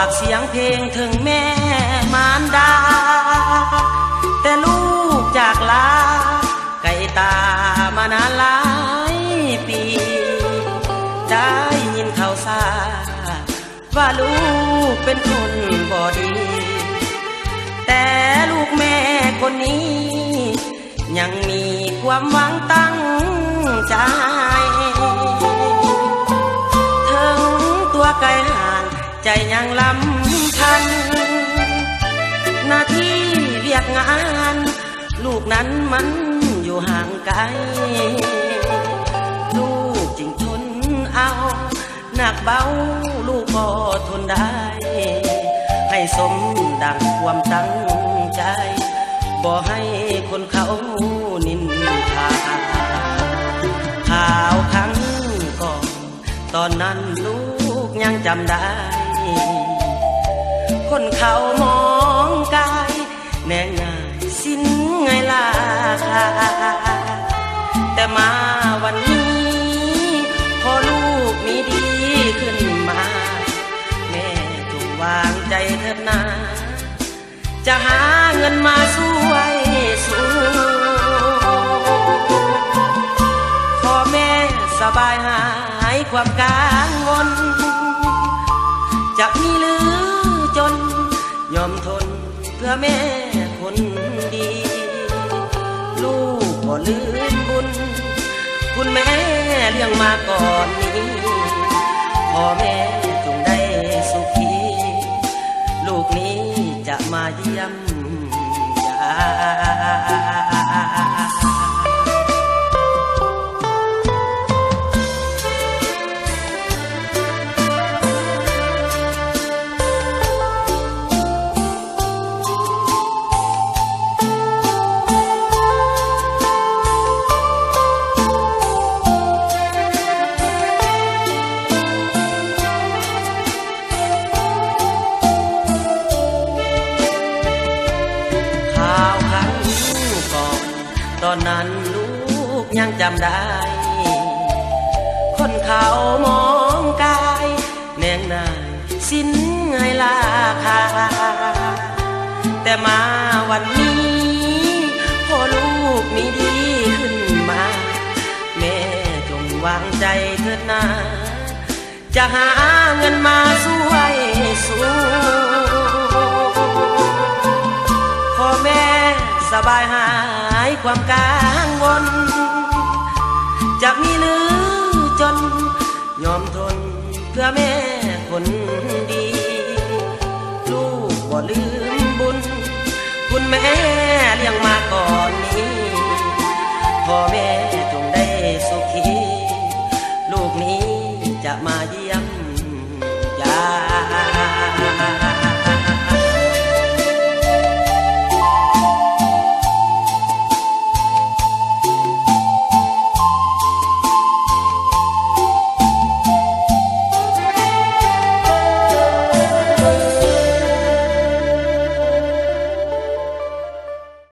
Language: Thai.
ากเสียงเพลงถึงแม่มารดาแต่ลูกจากลาไก่ตามานานหลายปีได้ยินข่าวซาว่าลูกเป็นคนบ่ดีแต่ลูกแม่คนนี้ยังมีความหวังตั้งใจถึงตัวไกลห่างใจยังลำพันหน้าที่เรียกงานลูกนั้นมันอยู่ห่างไกลลูกจึงทนเอาหนักเบาลูกก็ทนได้ให้สมดังความตั้งใจบ่ให้คนเขานินทาข่าวครั้งก่อนตอนนั้นลูกยังจำได้คนเขามองกายแน่ง่ายสิ้นไงล่ะแต่มาวันนี้พอลูกมีดีขึ้นมาแม่จงวางใจเถิดนาจะหาเงินมาช่วยสู้ขอแม่สบายหายความกังวลจะมีหรือจนยอมทนเพื่อแม่คนดีลูกก็ลืมบุญคุณแม่เลี้ยงมาก่อนนี้พ่อแม่จงได้สุขีลูกนี้จะมาเยี่ยมยามตอนนั้นลูกยังจำได้คนเขามองกายแนงนายสิ้นไงล่ะค่ะแต่มาวันนี้พอลูกมีดีขึ้นมาแม่จงวางใจเถิดนาจะหาเงินมาช่วยสู้ขอแม่สบายหายความกังวลจะมีหรือจนยอมทนเพื่อแม่คน